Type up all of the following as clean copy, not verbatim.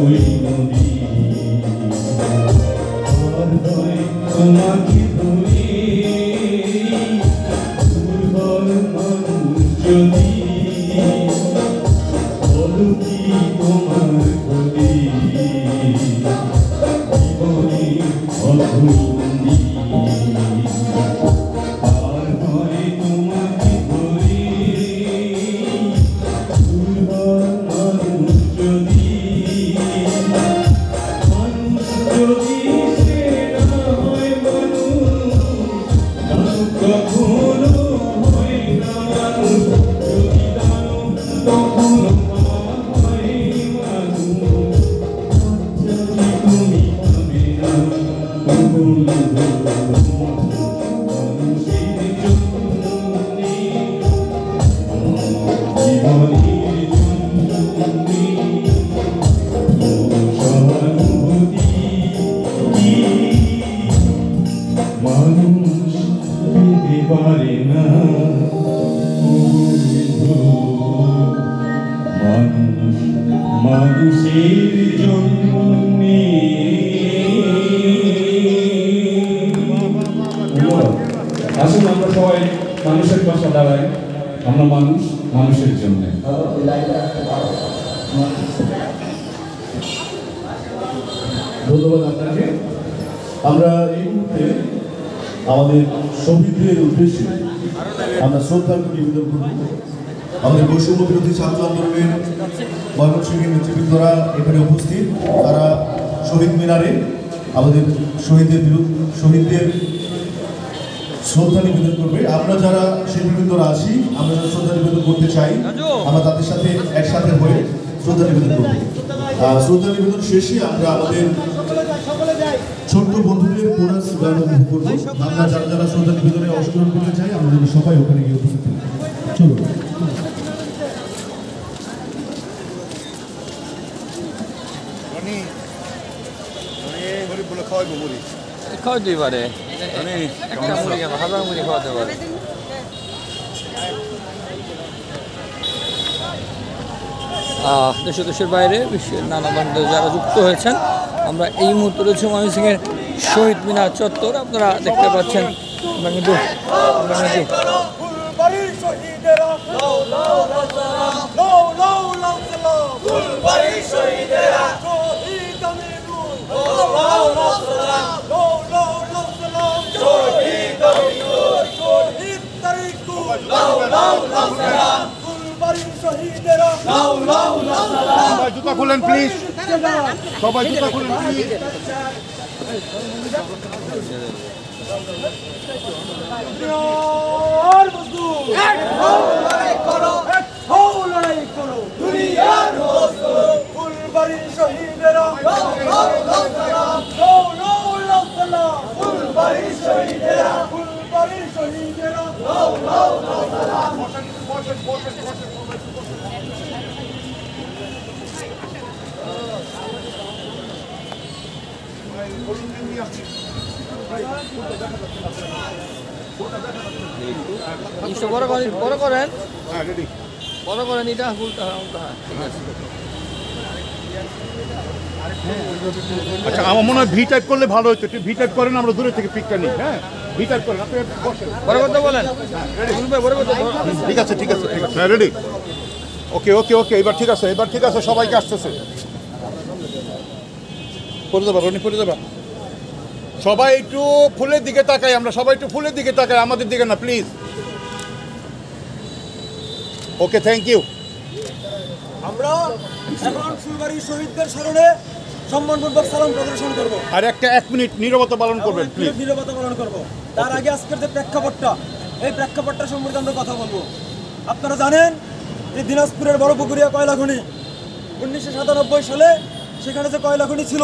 ওই নদী আর হয় তোমাকে ধরি দুর্বল মানুষ যদি বলো কি তোমার ক্ষতি জীবনে অধুন্দি আর হয় তোমাকে ধরি দুর্বল মানুষ যদি সে না হয় মানুষ কখনো হয় না মানুষ যদি জানো কখনো হয় মানুষ যদি তুমি পাবে না মানুষের জন্যে জীবনের জন্যে সহানুভূতি মানুষ পেতে পারে না মানুষ মানুষের জন্যে আসুন আমরা সবাই মানুষের পাশে দাঁড়াই আমরা মানুষ মানুষের জন্য ধন্যবাদ আপনাকে আমরা এই মুহূর্তে আমাদের শহীদদের উদ্দেশ্যে আমরা শ্রদ্ধাঞ্জলি নিবেদন করব আমাদের বৈষম্য বিরোধী ছাত্র আন্দোলনের ময়মনসিংহের নেতৃবৃন্দরা এখানে উপস্থিত তারা শহীদ মিনারে আমাদের শহীদদের শ্রদ্ধা নিবেদন করবে আমরা যারা শিল্পীবৃন্দরা আছি আমরা যারা শ্রদ্ধা নিবেদন করতে চাই আমরা তাদের সাথে একসাথে হয়ে শ্রদ্ধা নিবেদন করব শ্রদ্ধা নিবেদন শেষে আমরা আমাদের ছোট্ট বন্ধুদের বোনাস গান উপভোগ করবো আমরা যারা যারা শ্রদ্ধা নিবেদনে অংশগ্রহণ করতে চাই আমরা যেন সবাই ওখানে গিয়ে উপস্থিত থাকি চলুন খাওয়াতে পারে একটা মুড়ি কেন হাজার মুড়ি খাওয়াতে পারে দেশ দেশের বাইরে বিশ্বের নানা প্রান্তে যারা যুক্ত হয়েছেন আমরা এই মুহূর্তে রয়েছে ময়মনসিংহের শহীদ মিনার চত্বর আপনারা দেখতে পাচ্ছেন আমরা কিন্তু সবাই জুতা খুলেন প্লিজ সবাই জুতা খুলেন প্লিজ বড় করেন এটা আচ্ছা আমার মনে হয় ভি টাইপ করলে ভালো হতো একটু ভি টাইপ করেন আমরা দূরে থেকে পিকটা নিই হ্যাঁ ভি টাইপ করেন আপনি বসেন বড় কথা বলেন ঠিক আছে হ্যাঁ রেডি ওকে এবার ঠিক আছে সবাইকে আসতেছে পড়ে যাবা রনি পড়ে যাবা সবাই একটু ফুলের দিকে তাকাই আমরা সবাই একটু ফুলের দিকে তাকাই আমাদের দিকে না প্লিজ ওকে থ্যাংক ইউ আমরা এখন ফুলবাড়ি শহীদদের স্মরণে সম্মানপূর্বক সালাম প্রদর্শন করব আর এক মিনিট নীরবতা পালন করবেন প্লিজ নীরবতা পালন করব তার আগে আজকের যে প্রেক্ষাপটটা এই প্রেক্ষাপটটা সম্পর্কে আমরা কথা বলবো আপনারা জানেন এই দিনাজপুরের বড় পুকুরিয়া কয়লা খনি 1997 সালে সেখানে যে কয়লা খনি ছিল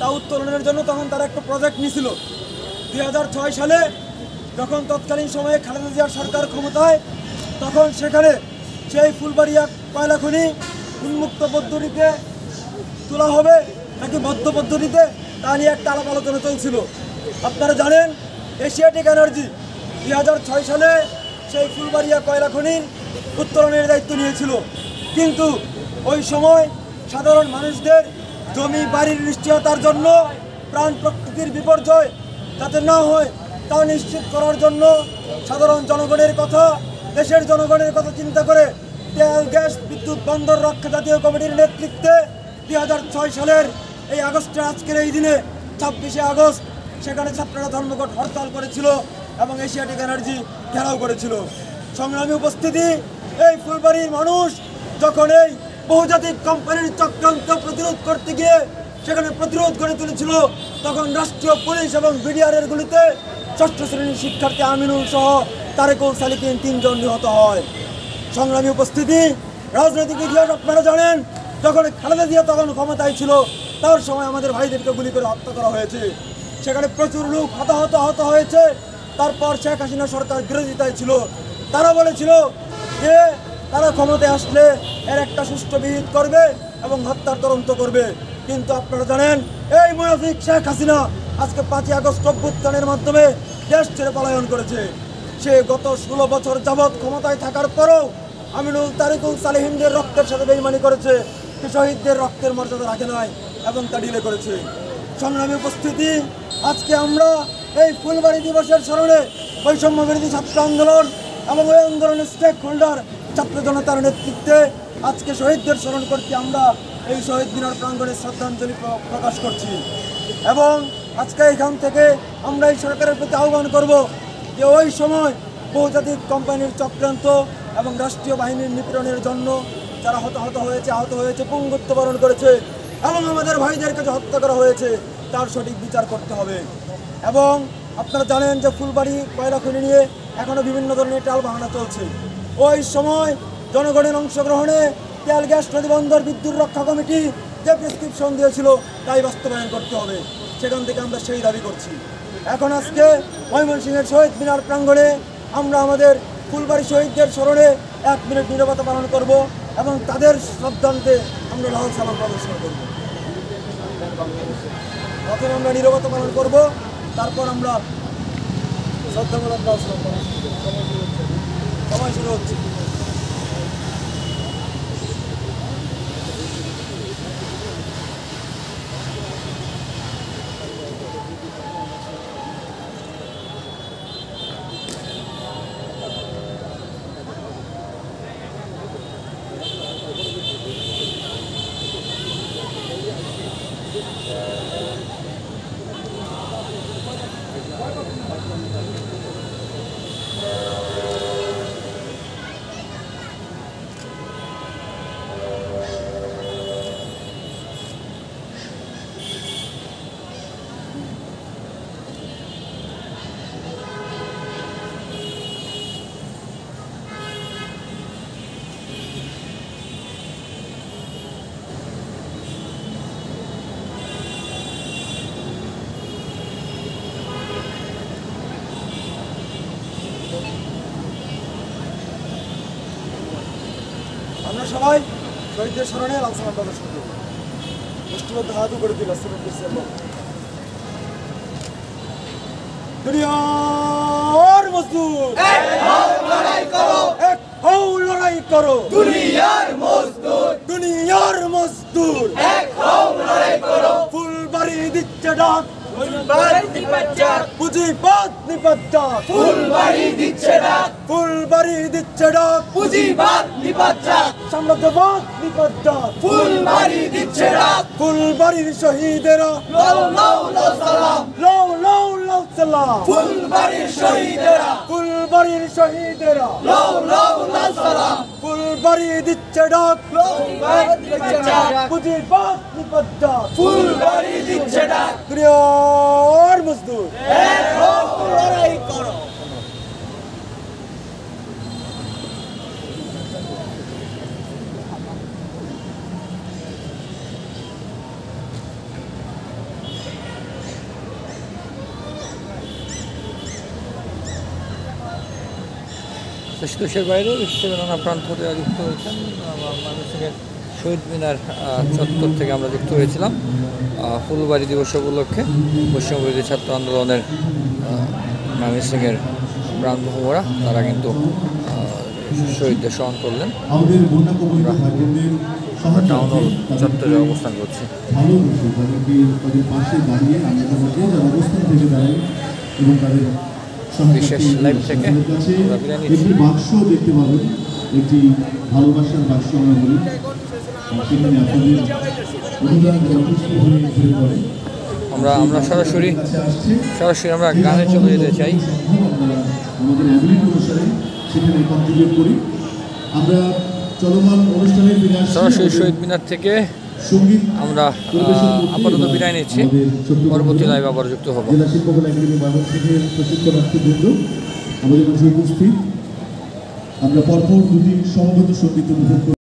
তা উত্তোলনের জন্য তখন তারা একটা প্রজেক্ট নিয়েছিল 2006 সালে যখন তৎকালীন সময়ে খালেদা জিয়ার সরকার ক্ষমতায় তখন সেখানে সেই ফুলবাড়িয়া কয়লা খনি উন্মুক্ত পদ্ধতিতে তোলা হবে নাকি বদ্ধ পদ্ধতিতে তা নিয়ে একটা আলাপ আলোচনা চলছিল আপনারা জানেন এশিয়াটিক এনার্জি 2006 সালে সেই ফুলবাড়িয়া কয়লা খনির উত্তোলনের দায়িত্ব নিয়েছিল কিন্তু ওই সময় সাধারণ মানুষদের জমি বাড়ির নিশ্চয়তার জন্য, প্রাণ প্রকৃতির বিপর্যয় যাতে না হয় তা নিশ্চিত করার জন্য সাধারণ জনগণের কথা, দেশের জনগণের কথা চিন্তা করে তেল, গ্যাস, বিদ্যুৎ বন্দর রক্ষা জাতীয় কমিটির নেতৃত্বে 2006 সালের এই আগস্টের আজকের এই দিনে 26শে আগস্ট সেখানে ছাত্ররা ধর্মঘট হরতাল করেছিল এবং এশিয়াটিক এনার্জি ঘেরাও করেছিল। সংগ্রামী উপস্থিতি, এই ফুলবাড়ির মানুষ যখন এই বহুজাতিক কোম্পানির চক্রান্ত প্রতিরোধ করতে গিয়ে সেখানে প্রতিরোধ গড়ে তুলেছিল, তখন রাষ্ট্রীয় পুলিশ এবং বিডিআরের গুলিতে 6ষ্ঠ শ্রেণীর শিক্ষার্থী আমিনুল সহ তারেকুল সালিকিন 3 জন নিহত হয়। সংগ্রামী উপস্থিতি, রাজনৈতিক ইতিহাস আপনারা জানেন, যখন খালেদা জিয়া তখন ক্ষমতায় ছিল তার সময় আমাদের ভাইদেরকে গুলি করে হত্যা করা হয়েছে, সেখানে প্রচুর লোক আহত হয়েছে। তারপর শেখ হাসিনা সরকার বিরোধিতায় ছিল, তারা বলেছিল যে তারা ক্ষমতায় আসলে এর একটা সুষ্ঠু বিহিত করবে এবং হত্যার তদন্ত করবে। কিন্তু আপনারা জানেন এই মুনাফিক শেখ হাসিনা আজকে 5ই আগস্ট অভ্যুত্থানের মাধ্যমে দেশ ছেড়ে পলায়ন করেছে। সে গত 16 বছর যাবৎ ক্ষমতায় থাকার পরও আমিনুল, তারেকুল, সালেহিনদের রক্তের সাথে বেইমানি করেছে, শহীদদের রক্তের মর্যাদা রাখে নাই এবং তা ডিলে করেছে। সংগ্রামী উপস্থিতি, আজকে আমরা এই ফুলবাড়ি দিবসের স্মরণে বৈষম্য বিরোধী ছাত্র আন্দোলন এবং ওই আন্দোলনের স্টেক হোল্ডার ছাত্র জনতার নেতৃত্বে আজকে শহীদদের স্মরণ করতে আমরা এই শহীদ মিনার প্রাঙ্গণে শ্রদ্ধাঞ্জলি প্রকাশ করছি। এবং আজকে এখান থেকে আমরা এই সরকারের প্রতি আহ্বান করব যে ওই সময় বহুজাতিক কোম্পানির চক্রান্ত এবং রাষ্ট্রীয় বাহিনীর নিপীড়নের জন্য যারা আহত হয়েছে, পঙ্গুত্ব বরণ করেছে এবং আমাদের ভাইদেরকে যে হত্যা করা হয়েছে তার সঠিক বিচার করতে হবে। এবং আপনারা জানেন যে ফুলবাড়ি কয়লা খনি নিয়ে এখনও বিভিন্ন ধরনের টাল বাহানা চলছে। ওই সময় জনগণের অংশগ্রহণে তেল, গ্যাস, নদী বন্দর, বিদ্যুৎ রক্ষা কমিটি যে প্রেসক্রিপশন দিয়েছিল তাই বাস্তবায়ন করতে হবে, সেখান থেকে আমরা সেই দাবি করছি। এখন আজকে ময়মনসিংহের শহীদ মিনার প্রাঙ্গণে আমরা আমাদের ফুলবাড়ি শহীদদের স্মরণে 1 মিনিট নীরবতা পালন করব এবং তাদের শ্রদ্ধান্তে আমরা লাল সালাম প্রদর্শন করব। প্রথমে আমরা নীরবতা পালন করব, তারপর আমরা শ্রদ্ধামূলক লাল সালাম প্রদর্শন করব। সময় শুরু হচ্ছে। আমরা সবাই শহীদদের স্মরণে লাল সালাম প্রদর্শন করব। মুষ্টিবদ্ধ হাত করে দিল দুনিয়ার মজদুর, এক হও লড়াই করো, এক হও লড়াই করো, দুনিয়ার মজদুর, দুনিয়ার মজদুর, এক হও লড়াই করো। ফুলবাড়ি দিচ্ছে ডাক, ফুলবাড়ি নিপাত, পুঁজিবাদ নিপাত, ফুলবাড়ি দিচ্ছে ডাক, ফুলবাড়ি দিচ্ছে ডাক, পুঁজিবাদ নিপাত, সাম্রাজ্যবাদ নিপাত, ফুলবাড়ি দিচ্ছে ডাক। ফুলবাড়ির শহীদেরা লাউ লাউ লাউ সালাম, লাউ লাউ লাউ সালাম, ফুলবাড়ির শহীদেরা, ফুলবাড়ির শহীদেরা লাউ লাউ লাউ সালাম, ফুলবাড়ি দিচ্ছে ডাক, ফুলবাড়ি দিচ্ছে ডাক, পুঁজিবাদ নিপাত, ফুলবাড়ি দিচ্ছে ডাক। দুনিয়ার মজদুর, এক হও লড়াই করো। দেশের বাইরেও বিশ্বের নানা প্রান্ত থেকে যুক্ত হয়েছেন। ময়মনসিংহের শহীদ মিনার চত্বর থেকে আমরা যুক্ত হয়েছিলাম ফুলবাড়ি দিবস উপলক্ষে বৈষম্য বিরোধী ছাত্র আন্দোলনের ময়মনসিংহের প্রাণভূমরা তারা কিন্তু শহীদদের স্মরণ করলেন। আমাদের বন্যা কবলিত ভাই বোনদের টাউন হল চত্বরে অবস্থান করছি। ভালোবেসে তাদেরকে তাদের পাশে দাঁড়িয়ে আমরা তাদেরকে যারা অবস্থান থেকে দাঁড়াই এবং তাদের বিশেষ লাইভ থেকে কাছে আমরা বিদায় নিচ্ছি। একটি বাক্স দেখতে পাবেন, একটি ভালোবাসার বাক্স আমরা বলি, সেখানে আপনাদের অনুদান যথেষ্ট হয়ে ঘুরে পড়ে। আমরা সরাসরি আমরা গানে চলে যেতে চাই। আমরা আমাদের অ্যাবিলিটি অনুসারে সেখানে কন্ট্রিবিউট করি। আমরা চলমান অনুষ্ঠানে ফিরে আসছি। সরাসরি শহীদ মিনার থেকে সঙ্গীত আমরা আপাতত বিদায় নিচ্ছি। পরবর্তী লাইভ আবার যুক্ত হব। জেলা শিল্পকলা একাডেমি ময়মনসিংহের প্রশিক্ষণার্থীবৃন্দ আমাদের মাঝে উপস্থিত। আমরা পরপর দুটি সমবেত সঙ্গীত উপভোগ